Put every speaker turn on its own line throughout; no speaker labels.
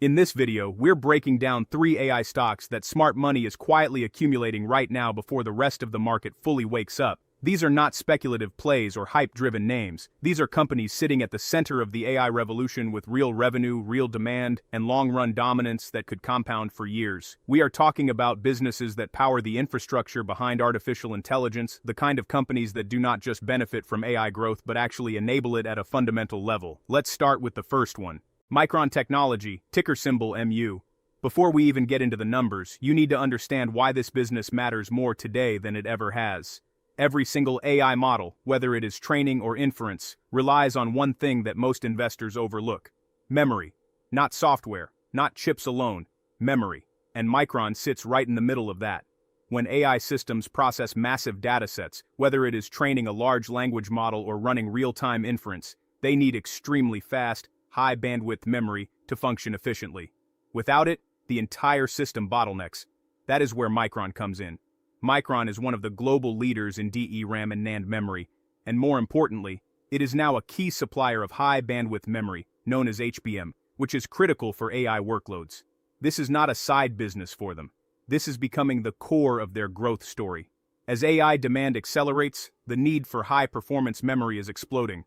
In this video, we're breaking down 3 AI stocks that smart money is quietly accumulating right now before the rest of the market fully wakes up. These are not speculative plays or hype-driven names. These are companies sitting at the center of the AI revolution with real revenue, real demand, and long-run dominance that could compound for years. We are talking about businesses that power the infrastructure behind artificial intelligence, the kind of companies that do not just benefit from AI growth but actually enable it at a fundamental level. Let's start with the first one. Micron Technology, ticker symbol MU. Before we even get into the numbers, you need to understand why this business matters more today than it ever has. Every single AI model, whether it is training or inference, relies on one thing that most investors overlook: memory. Not software, not chips alone, memory. And Micron sits right in the middle of that. When AI systems process massive datasets, whether it is training a large language model or running real-time inference, they need extremely fast, high-bandwidth memory to function efficiently. Without it, the entire system bottlenecks. That is where Micron comes in. Micron is one of the global leaders in DRAM and NAND memory, and more importantly, it is now a key supplier of high-bandwidth memory, known as HBM, which is critical for AI workloads. This is not a side business for them. This is becoming the core of their growth story. As AI demand accelerates, the need for high-performance memory is exploding.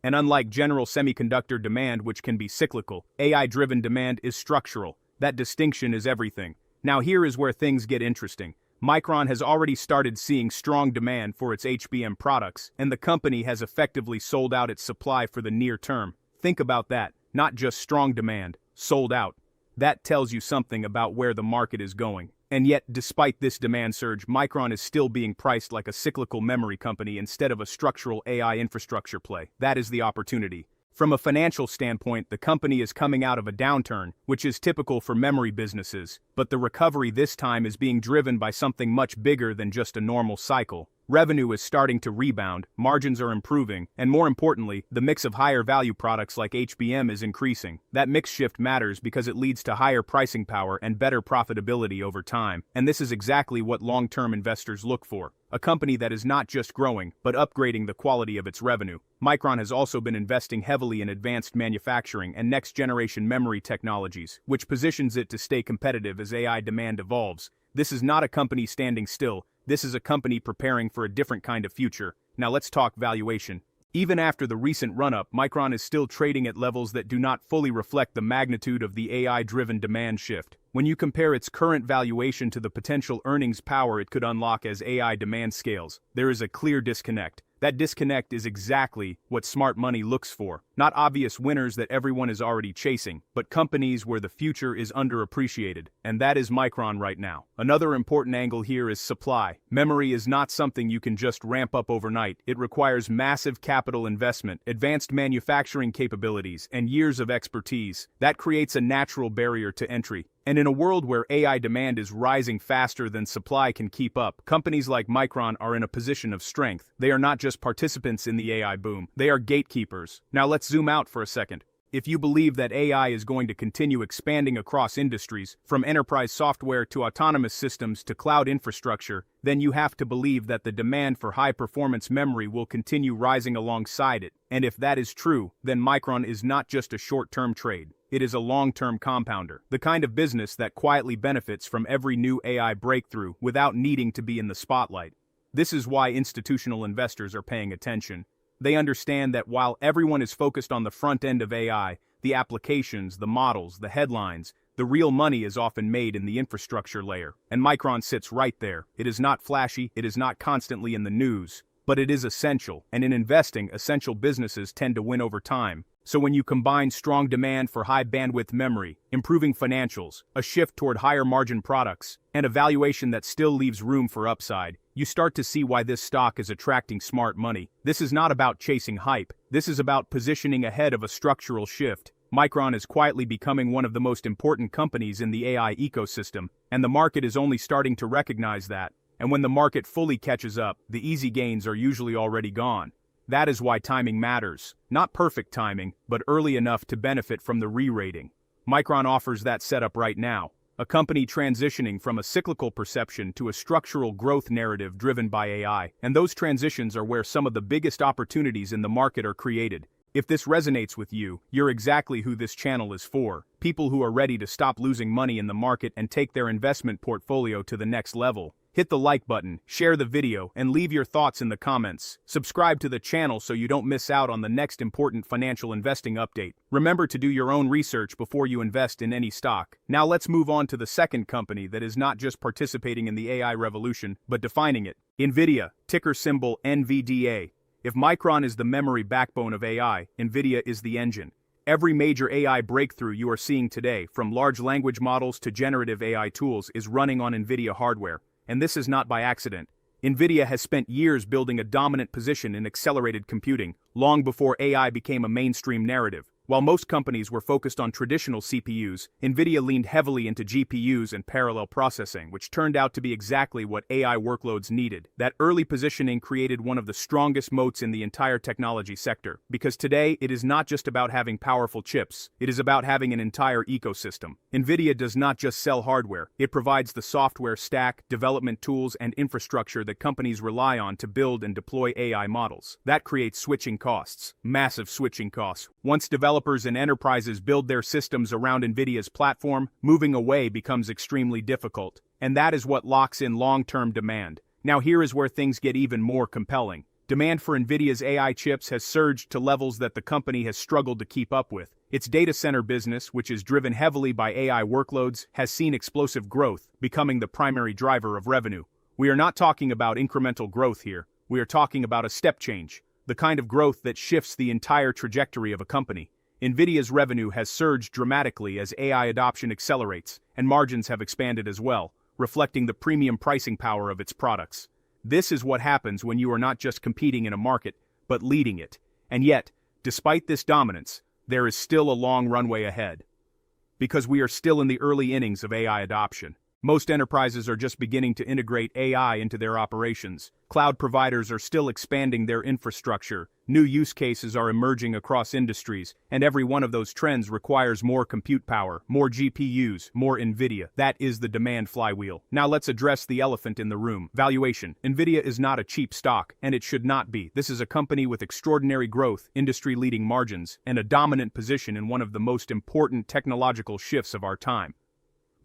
And unlike general semiconductor demand, which can be cyclical, AI-driven demand is structural. That distinction is everything. Now here is where things get interesting. Micron has already started seeing strong demand for its HBM products, and the company has effectively sold out its supply for the near term. Think about that, not just strong demand, sold out. That tells you something about where the market is going. And yet, despite this demand surge, Micron is still being priced like a cyclical memory company instead of a structural AI infrastructure play. That is the opportunity. From a financial standpoint, the company is coming out of a downturn, which is typical for memory businesses, but the recovery this time is being driven by something much bigger than just a normal cycle. Revenue is starting to rebound, margins are improving, and more importantly, the mix of higher value products like HBM is increasing. That mix shift matters because it leads to higher pricing power and better profitability over time, and this is exactly what long-term investors look for. A company that is not just growing, but upgrading the quality of its revenue. Micron has also been investing heavily in advanced manufacturing and next-generation memory technologies, which positions it to stay competitive as AI demand evolves. This is not a company standing still. This is a company preparing for a different kind of future. Now let's talk valuation. Even after the recent run-up, Micron is still trading at levels that do not fully reflect the magnitude of the AI-driven demand shift. When you compare its current valuation to the potential earnings power it could unlock as AI demand scales, there is a clear disconnect. That disconnect is exactly what smart money looks for. Not obvious winners that everyone is already chasing, but companies where the future is underappreciated, and that is Micron right now. Another important angle here is supply. Memory is not something you can just ramp up overnight. It requires massive capital investment, advanced manufacturing capabilities, and years of expertise. That creates a natural barrier to entry. And in a world where AI demand is rising faster than supply can keep up, companies like Micron are in a position of strength. They are not just participants in the AI boom, they are gatekeepers. Now let's zoom out for a second. If you believe that AI is going to continue expanding across industries, from enterprise software to autonomous systems to cloud infrastructure, then you have to believe that the demand for high-performance memory will continue rising alongside it. And if that is true, then Micron is not just a short-term trade. It is a long-term compounder, the kind of business that quietly benefits from every new AI breakthrough without needing to be in the spotlight. This is why institutional investors are paying attention. They understand that while everyone is focused on the front end of AI, the applications, the models, the headlines, the real money is often made in the infrastructure layer. And Micron sits right there. It is not flashy, it is not constantly in the news, but it is essential. And in investing, essential businesses tend to win over time. So when you combine strong demand for high-bandwidth memory, improving financials, a shift toward higher-margin products, and a valuation that still leaves room for upside, you start to see why this stock is attracting smart money. This is not about chasing hype. This is about positioning ahead of a structural shift. Micron is quietly becoming one of the most important companies in the AI ecosystem, and the market is only starting to recognize that. And when the market fully catches up, the easy gains are usually already gone. That is why timing matters. Not perfect timing, but early enough to benefit from the re-rating. Micron offers that setup right now. A company transitioning from a cyclical perception to a structural growth narrative driven by AI. And those transitions are where some of the biggest opportunities in the market are created. If this resonates with you, you're exactly who this channel is for. People who are ready to stop losing money in the market and take their investment portfolio to the next level. Hit the like button, share the video, and leave your thoughts in the comments. Subscribe to the channel so you don't miss out on the next important financial investing update. Remember to do your own research before you invest in any stock. Now let's move on to the second company that is not just participating in the AI revolution, but defining it. NVIDIA, ticker symbol NVDA. If Micron is the memory backbone of AI, NVIDIA is the engine. Every major AI breakthrough you are seeing today, from large language models to generative AI tools, is running on NVIDIA hardware. And this is not by accident. NVIDIA has spent years building a dominant position in accelerated computing, long before AI became a mainstream narrative. While most companies were focused on traditional CPUs, NVIDIA leaned heavily into GPUs and parallel processing, which turned out to be exactly what AI workloads needed. That early positioning created one of the strongest moats in the entire technology sector, because today it is not just about having powerful chips, it is about having an entire ecosystem. NVIDIA does not just sell hardware, it provides the software stack, development tools, and infrastructure that companies rely on to build and deploy AI models. That creates switching costs, massive switching costs. Once developers and enterprises build their systems around NVIDIA's platform, moving away becomes extremely difficult. And that is what locks in long-term demand. Now here is where things get even more compelling. Demand for NVIDIA's AI chips has surged to levels that the company has struggled to keep up with. Its data center business, which is driven heavily by AI workloads, has seen explosive growth, becoming the primary driver of revenue. We are not talking about incremental growth here. We are talking about a step change, the kind of growth that shifts the entire trajectory of a company. NVIDIA's revenue has surged dramatically as AI adoption accelerates, and margins have expanded as well, reflecting the premium pricing power of its products. This is what happens when you are not just competing in a market, but leading it. And yet, despite this dominance, there is still a long runway ahead. Because we are still in the early innings of AI adoption. Most enterprises are just beginning to integrate AI into their operations. Cloud providers are still expanding their infrastructure. New use cases are emerging across industries, and every one of those trends requires more compute power, more GPUs, more NVIDIA. That is the demand flywheel. Now let's address the elephant in the room: valuation. NVIDIA is not a cheap stock, and it should not be. This is a company with extraordinary growth, industry-leading margins, and a dominant position in one of the most important technological shifts of our time.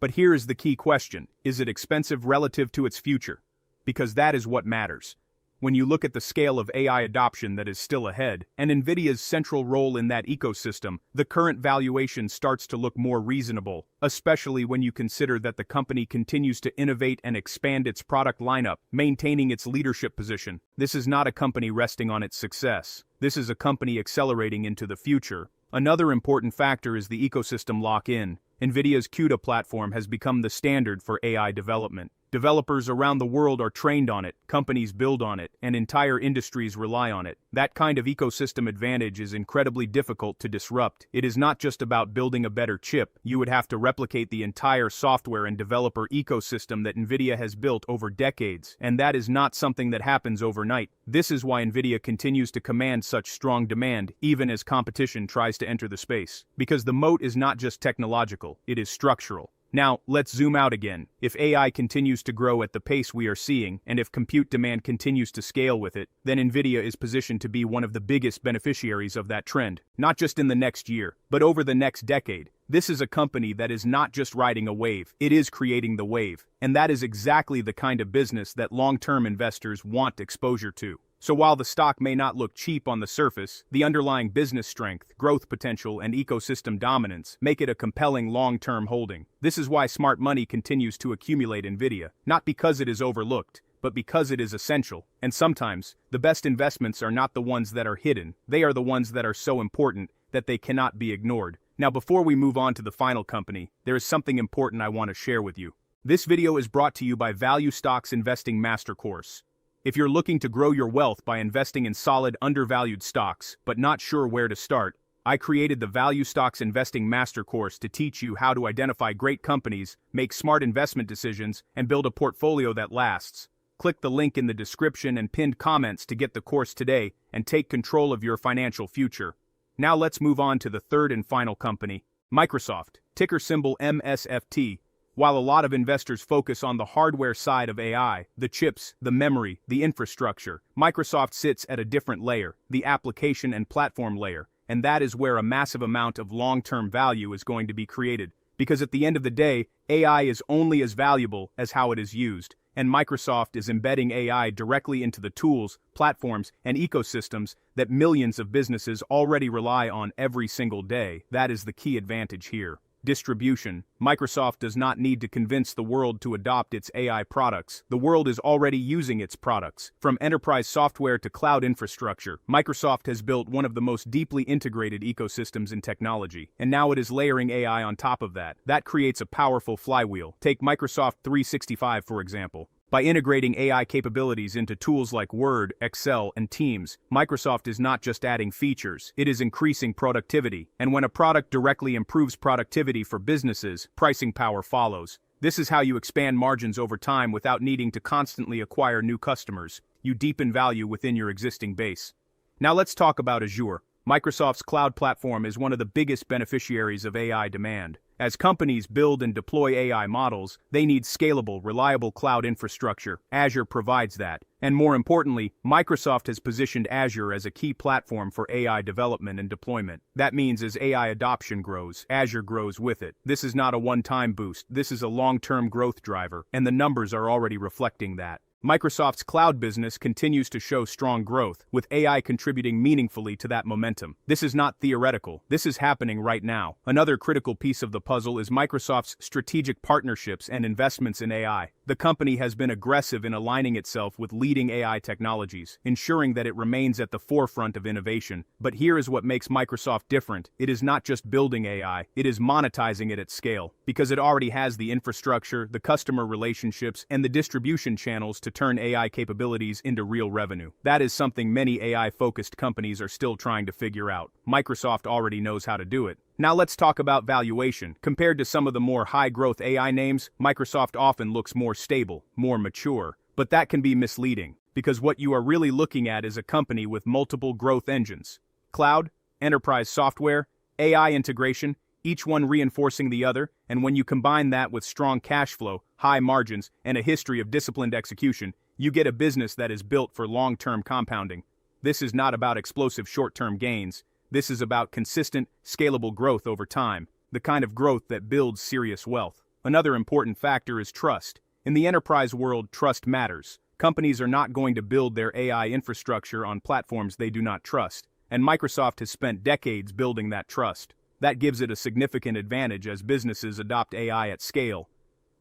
But here is the key question: is it expensive relative to its future? Because that is what matters. When you look at the scale of AI adoption that is still ahead, and NVIDIA's central role in that ecosystem, the current valuation starts to look more reasonable, especially when you consider that the company continues to innovate and expand its product lineup, maintaining its leadership position. This is not a company resting on its success. This is a company accelerating into the future. Another important factor is the ecosystem lock-in. NVIDIA's CUDA platform has become the standard for AI development. Developers around the world are trained on it, companies build on it, and entire industries rely on it. That kind of ecosystem advantage is incredibly difficult to disrupt. It is not just about building a better chip. You would have to replicate the entire software and developer ecosystem that NVIDIA has built over decades, and that is not something that happens overnight. This is why NVIDIA continues to command such strong demand, even as competition tries to enter the space. Because the moat is not just technological, it is structural. Now, let's zoom out again. If AI continues to grow at the pace we are seeing, and if compute demand continues to scale with it, then NVIDIA is positioned to be one of the biggest beneficiaries of that trend. Not just in the next year, but over the next decade. This is a company that is not just riding a wave, it is creating the wave. And that is exactly the kind of business that long-term investors want exposure to. So while the stock may not look cheap on the surface, the underlying business strength, growth potential, and ecosystem dominance make it a compelling long-term holding. This is why smart money continues to accumulate NVIDIA, not because it is overlooked, but because it is essential. And sometimes, the best investments are not the ones that are hidden, they are the ones that are so important that they cannot be ignored. Now before we move on to the final company, there is something important I want to share with you. This video is brought to you by Value Stocks Investing Master Course. If you're looking to grow your wealth by investing in solid, undervalued stocks, but not sure where to start, I created the Value Stocks Investing Master Course to teach you how to identify great companies, make smart investment decisions, and build a portfolio that lasts. Click the link in the description and pinned comments to get the course today and take control of your financial future. Now let's move on to the third and final company, Microsoft, ticker symbol MSFT. While a lot of investors focus on the hardware side of AI, the chips, the memory, the infrastructure, Microsoft sits at a different layer, the application and platform layer. and that is where a massive amount of long-term value is going to be created. Because at the end of the day, AI is only as valuable as how it is used, and Microsoft is embedding AI directly into the tools, platforms, and ecosystems that millions of businesses already rely on every single day. That is the key advantage here. Distribution. Microsoft does not need to convince the world to adopt its AI products. The world is already using its products. From enterprise software to cloud infrastructure, Microsoft has built one of the most deeply integrated ecosystems in technology, and now it is layering AI on top of that. That creates a powerful flywheel. Take Microsoft 365, for example. By integrating AI capabilities into tools like Word, Excel, and Teams, Microsoft is not just adding features, it is increasing productivity. And when a product directly improves productivity for businesses, pricing power follows. This is how you expand margins over time without needing to constantly acquire new customers. You deepen value within your existing base. Now let's talk about Azure. Microsoft's cloud platform is one of the biggest beneficiaries of AI demand. As companies build and deploy AI models, they need scalable, reliable cloud infrastructure. Azure provides that. And more importantly, Microsoft has positioned Azure as a key platform for AI development and deployment. That means as AI adoption grows, Azure grows with it. This is not a one-time boost, this is a long-term growth driver, and the numbers are already reflecting that. Microsoft's cloud business continues to show strong growth, with AI contributing meaningfully to that momentum. This is not theoretical, this is happening right now. Another critical piece of the puzzle is Microsoft's strategic partnerships and investments in AI. The company has been aggressive in aligning itself with leading AI technologies, ensuring that it remains at the forefront of innovation. But here is what makes Microsoft different. It is not just building AI, it is monetizing it at scale, because it already has the infrastructure, the customer relationships, and the distribution channels to turn AI capabilities into real revenue. That is something many AI-focused companies are still trying to figure out. Microsoft already knows how to do it. Now let's talk about valuation. Compared to some of the more high-growth AI names, Microsoft often looks more stable, more mature. But that can be misleading, because what you are really looking at is a company with multiple growth engines. Cloud, enterprise software, AI integration, each one reinforcing the other, and when you combine that with strong cash flow, high margins, and a history of disciplined execution, you get a business that is built for long-term compounding. This is not about explosive short-term gains. This is about consistent, scalable growth over time, the kind of growth that builds serious wealth. Another important factor is trust. In the enterprise world, trust matters. Companies are not going to build their AI infrastructure on platforms they do not trust, and Microsoft has spent decades building that trust. That gives it a significant advantage as businesses adopt AI at scale.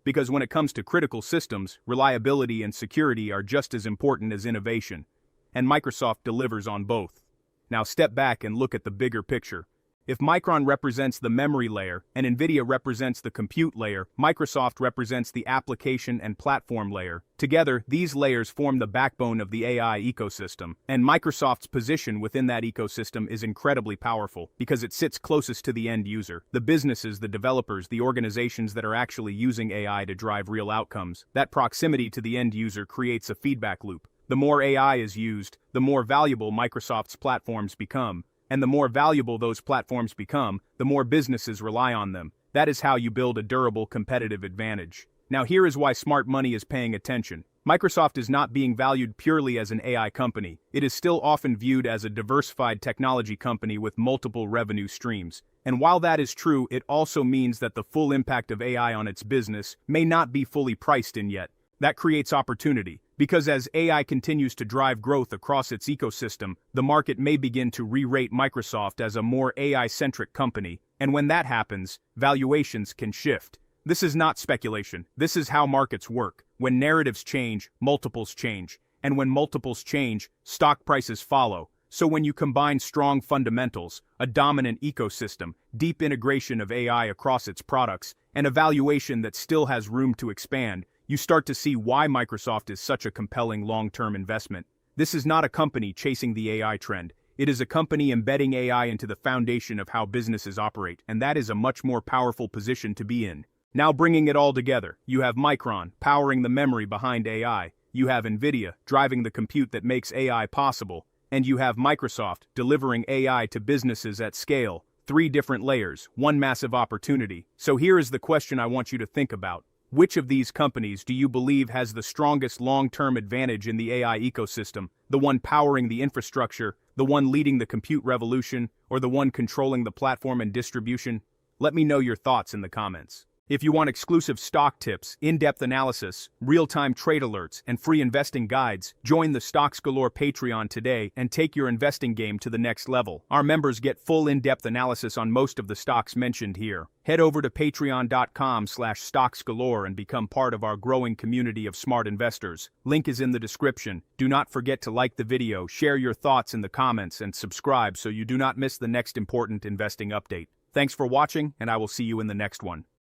Because when it comes to critical systems, reliability and security are just as important as innovation, and Microsoft delivers on both. Now step back and look at the bigger picture. If Micron represents the memory layer and NVIDIA represents the compute layer, Microsoft represents the application and platform layer. Together, these layers form the backbone of the AI ecosystem, and Microsoft's position within that ecosystem is incredibly powerful because it sits closest to the end user, the businesses, the developers, the organizations that are actually using AI to drive real outcomes. That proximity to the end user creates a feedback loop. The more AI is used, the more valuable Microsoft's platforms become. And the more valuable those platforms become, the more businesses rely on them. That is how you build a durable competitive advantage. Now here is why smart money is paying attention. Microsoft is not being valued purely as an AI company. It is still often viewed as a diversified technology company with multiple revenue streams. And while that is true, it also means that the full impact of AI on its business may not be fully priced in yet. That creates opportunity, because as AI continues to drive growth across its ecosystem, the market may begin to re-rate Microsoft as a more AI-centric company, and when that happens, valuations can shift. This is not speculation, this is how markets work. When narratives change, multiples change, and when multiples change, stock prices follow. So when you combine strong fundamentals, a dominant ecosystem, deep integration of AI across its products, and a valuation that still has room to expand, you start to see why Microsoft is such a compelling long-term investment. This is not a company chasing the AI trend. It is a company embedding AI into the foundation of how businesses operate, and that is a much more powerful position to be in. Now bringing it all together, you have Micron powering the memory behind AI, you have NVIDIA driving the compute that makes AI possible, and you have Microsoft delivering AI to businesses at scale. 3 different layers, one massive opportunity. So here is the question I want you to think about. Which of these companies do you believe has the strongest long-term advantage in the AI ecosystem? The one powering the infrastructure, the one leading the compute revolution, or the one controlling the platform and distribution? Let me know your thoughts in the comments. If you want exclusive stock tips, in-depth analysis, real-time trade alerts, and free investing guides, join the Stocks Galore Patreon today and take your investing game to the next level. Our members get full in-depth analysis on most of the stocks mentioned here. Head over to patreon.com/stocksgalore and become part of our growing community of smart investors. Link is in the description. Do not forget to like the video, share your thoughts in the comments, and subscribe so you do not miss the next important investing update. Thanks for watching, and I will see you in the next one.